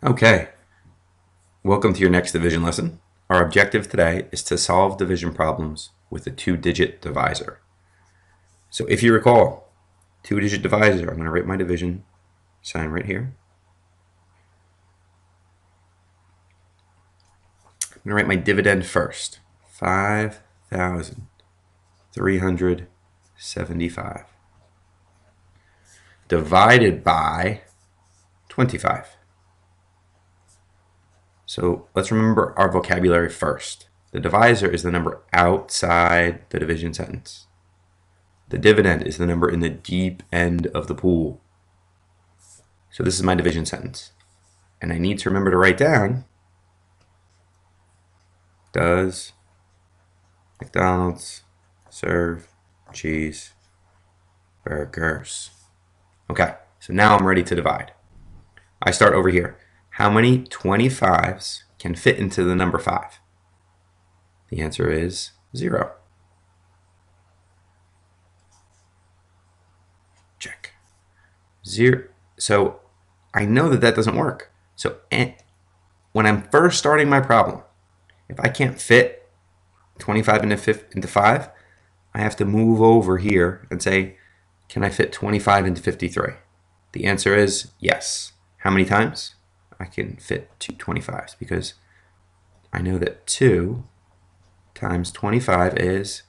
Okay, welcome to your next division lesson. Our objective today is to solve division problems with a two-digit divisor. So if you recall, two-digit divisor, I'm going to write my division sign right here. I'm going to write my dividend first, 5,375 divided by 25. So let's remember our vocabulary first. The divisor is the number outside the division sentence. The dividend is the number in the deep end of the pool. So this is my division sentence. And I need to remember to write down, does McDonald's serve cheese burgers? Okay, so now I'm ready to divide. I start over here. How many 25s can fit into the number 5? The answer is 0. Check. 0. So I know that doesn't work. So when I'm first starting my problem, if I can't fit 25 into 5, I have to move over here and say, can I fit 25 into 53? The answer is yes. How many times? I can fit 2 25s because I know that 2 times 25 is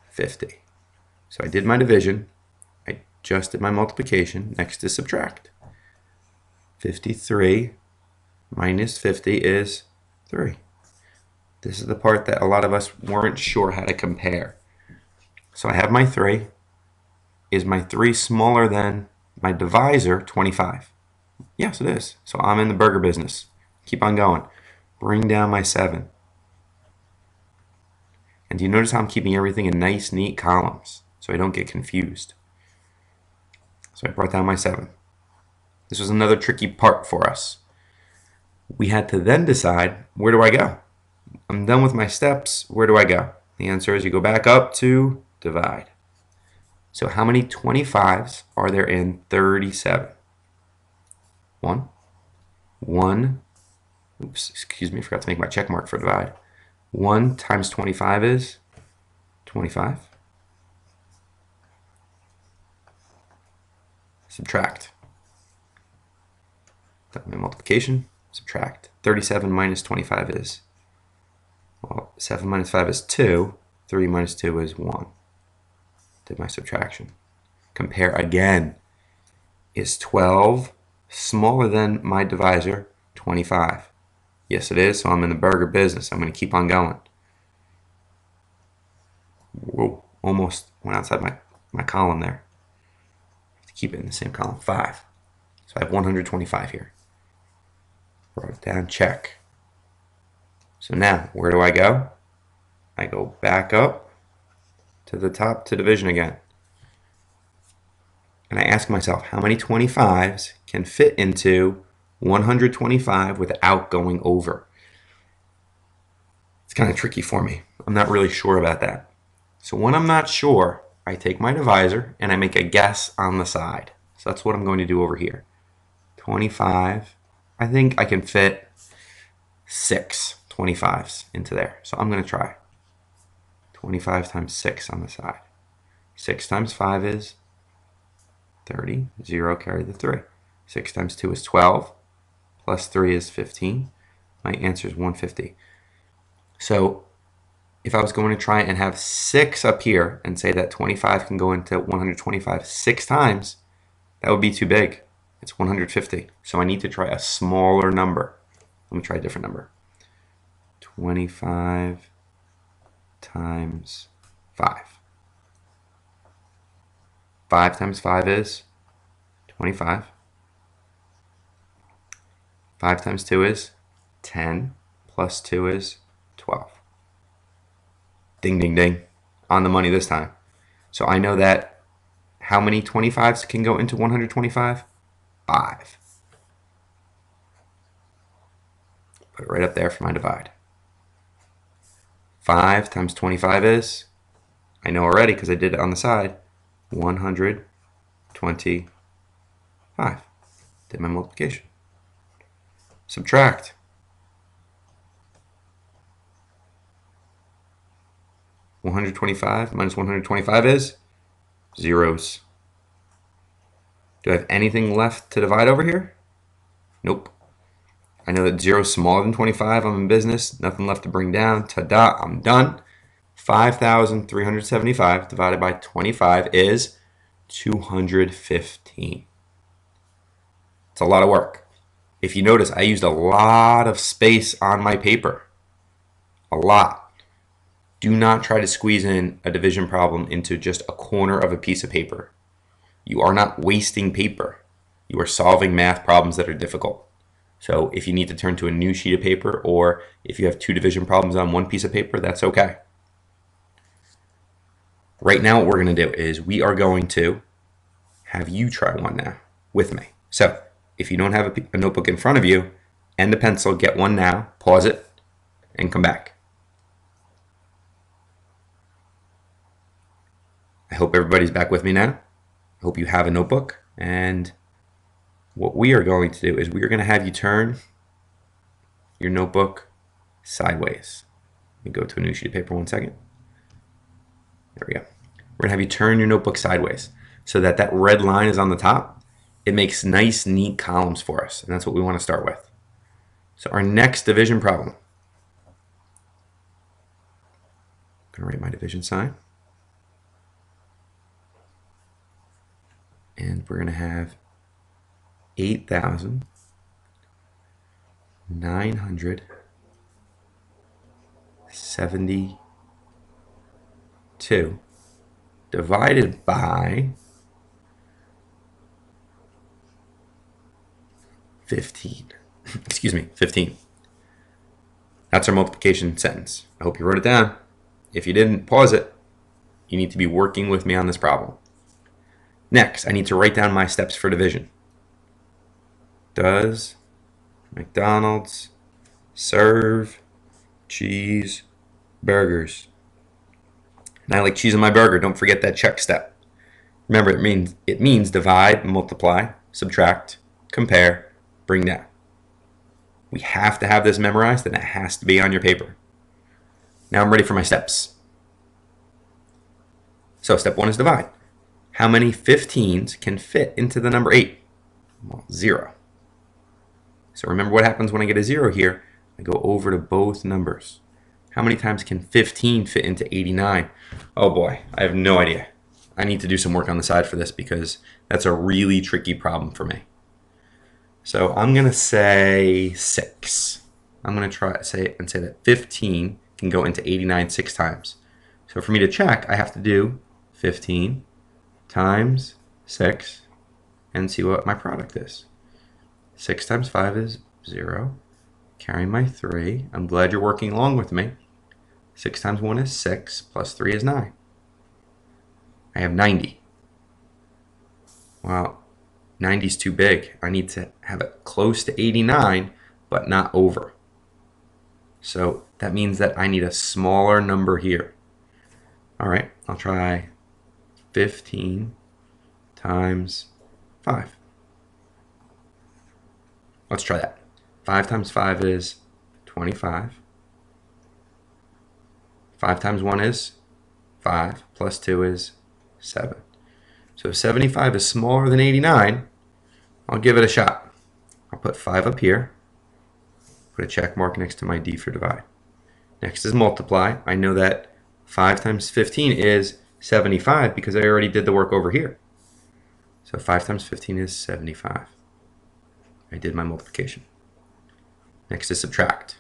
50. So I did my division. I just did my multiplication. Next is subtract. 53 minus 50 is 3. This is the part that a lot of us weren't sure how to compare. So I have my 3. Is my 3 smaller than my divisor, 25? Yes, it is. So I'm in the burger business. Keep on going. Bring down my 7. And do you notice how I'm keeping everything in nice, neat columns so I don't get confused? So I brought down my 7. This was another tricky part for us. We had to then decide, where do I go? I'm done with my steps. Where do I go? The answer is you go back up to divide. So how many 25s are there in 37? 1. 1. Oops, excuse me, I forgot to make my check mark for divide. 1 times 25 is 25. Subtract. Done my multiplication. Subtract. 37 minus 25 is, well, 7 minus 5 is 2. 3 minus 2 is 1. Did my subtraction. Compare again. Is 12 smaller than my divisor, 25? Yes, it is, so I'm in the burger business. I'm going to keep on going. Whoa, almost went outside my column there. I have to keep it in the same column. 5. So I have 125 here. Wrote it down, check. So now, where do I go? I go back up to the top to division again. And I ask myself, how many 25s can fit into 125 without going over? It's kind of tricky for me. I'm not really sure about that. So when I'm not sure, I take my divisor and I make a guess on the side. So that's what I'm going to do over here. 25, I think I can fit 6 25s into there. So I'm going to try. 25 times 6 on the side. 6 times 5 is 30. 0 carry the 3. 6 times 2 is 12. Plus 3 is 15. My answer is 150. So if I was going to try and have 6 up here and say that 25 can go into 125 6 times, that would be too big. It's 150. So I need to try a smaller number. Let me try a different number. 25 times 5. 5 times 5 is 25. 5 times 2 is 10. Plus 2 is 12. Ding, ding, ding. On the money this time. So I know that how many 25s can go into 125? 5. Put it right up there for my divide. 5 times 25 is, I know already because I did it on the side, 125. Did my multiplication. Subtract. $125 minus 125 is zeros. Do I have anything left to divide over here? Nope. I know that 0 is smaller than 25. I'm in business. Nothing left to bring down. Ta-da, I'm done. 5,375 divided by 25 is 215. It's a lot of work. If you notice, I used a lot of space on my paper. A lot. Do not try to squeeze in a division problem into just a corner of a piece of paper. You are not wasting paper. You are solving math problems that are difficult. So if you need to turn to a new sheet of paper, or if you have two division problems on one piece of paper, that's okay. Right now what we're going to do is we are going to have you try one now with me. So if you don't have a notebook in front of you and a pencil, get one now, pause it, and come back. I hope everybody's back with me now. I hope you have a notebook, and what we are going to do is we are going to have you turn your notebook sideways. Let me go to a new sheet of paper 1 second. There we go. We're going to have you turn your notebook sideways so that that red line is on the top. It makes nice, neat columns for us, and that's what we want to start with. So our next division problem. I'm going to write my division sign. And we're going to have 8,972 divided by 15. Excuse me, 15. That's our multiplication sentence. I hope you wrote it down. If you didn't, pause it. You need to be working with me on this problem. Next, I need to write down my steps for division. Does McDonald's serve cheese burgers? And I like cheese on my burger. Don't forget that check step. Remember, it means divide, multiply, subtract, compare, bring down. We have to have this memorized, and it has to be on your paper. Now I'm ready for my steps. So step 1 is divide. How many 15s can fit into the number 8? Well, 0. So remember what happens when I get a 0 here. I go over to both numbers. How many times can 15 fit into 89? Oh boy, I have no idea. I need to do some work on the side for this because that's a really tricky problem for me. So I'm going to say 6. I'm going to try say that 15 can go into 89 6 times. So for me to check, I have to do 15 times 6 and see what my product is. 6 times 5 is 0. Carry my 3. I'm glad you're working along with me. 6 times 1 is 6, plus 3 is 9. I have 90. Well, 90 is too big. I need to have it close to 89, but not over. So that means that I need a smaller number here. All right, I'll try 15 times 5. Let's try that. 5 times 5 is 25. 5 times 1 is 5, plus 2 is 7. So if 75 is smaller than 89, I'll give it a shot. I'll put 5 up here, put a check mark next to my D for divide. Next is multiply. I know that 5 times 15 is 75 because I already did the work over here. So 5 times 15 is 75. I did my multiplication. Next is subtract.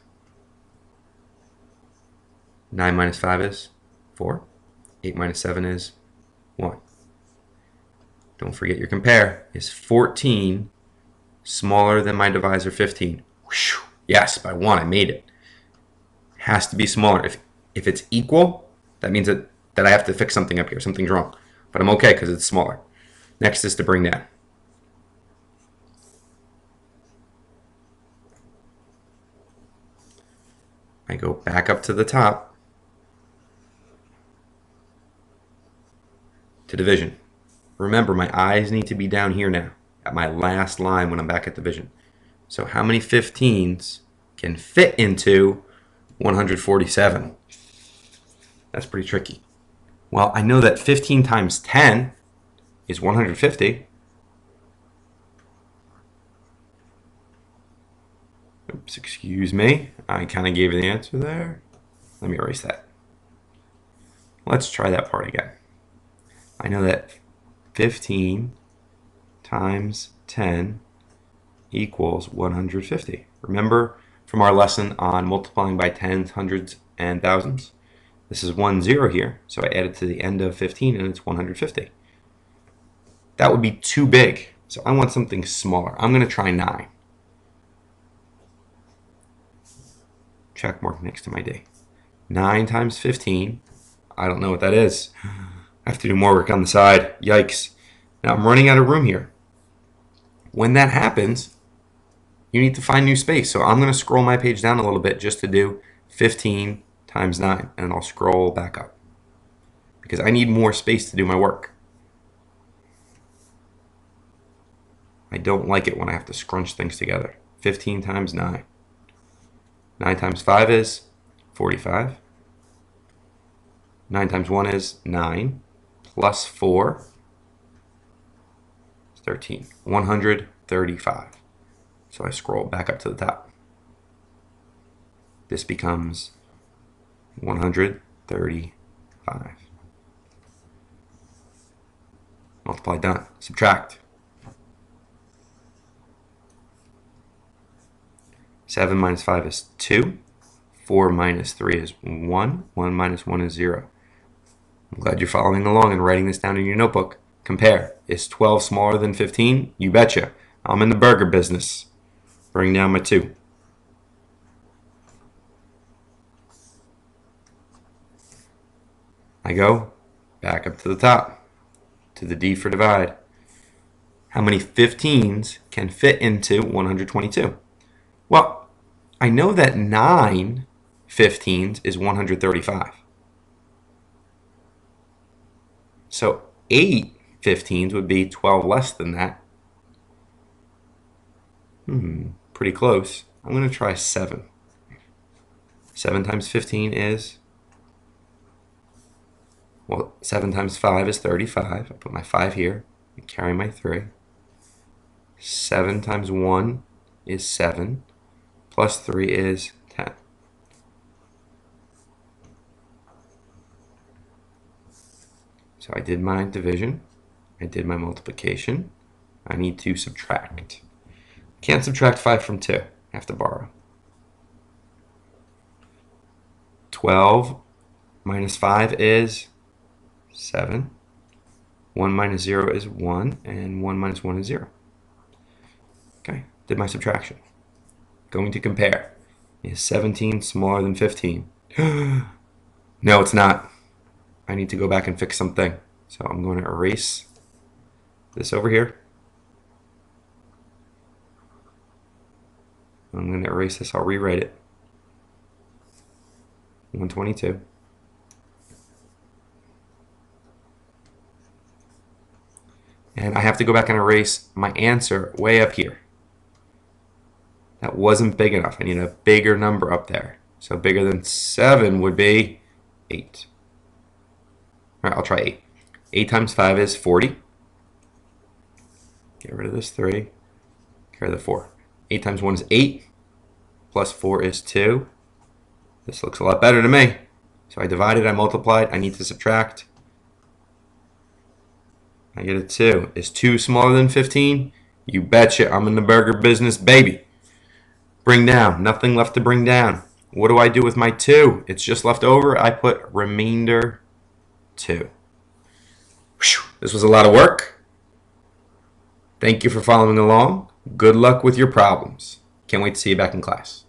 9 minus 5 is 4. 8 minus 7 is 1. Don't forget your compare. Is 14 smaller than my divisor 15? Whew. Yes, by 1 I made it. Has to be smaller. If it's equal, that means that I have to fix something up here. Something's wrong. But I'm okay because it's smaller. Next is to bring down. I go back up to the top to division. Remember, my eyes need to be down here now at my last line when I'm back at division. So how many 15s can fit into 147? That's pretty tricky. Well, I know that 15 times 10 is 150. Oops, excuse me. I kind of gave the answer there. Let me erase that. Let's try that part again. I know that 15 times 10 equals 150. Remember from our lesson on multiplying by tens, hundreds, and thousands? This is 1 0 here, so I add it to the end of 15 and it's 150. That would be too big, so I want something smaller. I'm going to try 9. Check mark next to my D. 9 times 15, I don't know what that is. I have to do more work on the side. Yikes. Now I'm running out of room here. When that happens, you need to find new space. So I'm going to scroll my page down a little bit just to do 15 times 9, and I'll scroll back up because I need more space to do my work. I don't like it when I have to scrunch things together. 15 times 9. 9 times 5 is 45. 9 times 1 is 9. Plus 4 is 13. 135. So I scroll back up to the top. This becomes 135. Multiply, done. Subtract. 7 minus 5 is 2. 4 minus 3 is 1. 1 minus 1 is 0. I'm glad you're following along and writing this down in your notebook. Compare. Is 12 smaller than 15? You betcha. I'm in the burger business. Bring down my 2. I go back up to the top, to the D for divide. How many 15s can fit into 122? Well, I know that 9 15s is 135. So 8 15s would be 12 less than that. Pretty close. I'm going to try 7. 7 times 15 is, well, 7 times 5 is 35. I put my 5 here and carry my 3. 7 times 1 is 7. Plus 3 is 10. So I did my division. I did my multiplication. I need to subtract. Can't subtract 5 from 2. I have to borrow. 12 minus 5 is 7. 1 minus 0 is 1. And 1 minus 1 is 0. Okay, did my subtraction. Going to compare. Is 17 smaller than 15? No, it's not. I need to go back and fix something. So I'm going to erase this over here. I'm going to erase this. I'll rewrite it. 122. And I have to go back and erase my answer way up here. That wasn't big enough. I need a bigger number up there. So bigger than 7 would be 8. All right, I'll try 8. 8 times 5 is 40. Get rid of this 3. Carry the 4. 8 times 1 is 8. Plus 4 is 2. This looks a lot better to me. So I divided, I multiplied, I need to subtract. I get a 2. Is 2 smaller than 15? You betcha, I'm in the burger business, baby. Bring down, nothing left to bring down. What do I do with my 2? It's just left over. I put remainder 2. Whew, this was a lot of work. Thank you for following along. Good luck with your problems. Can't wait to see you back in class.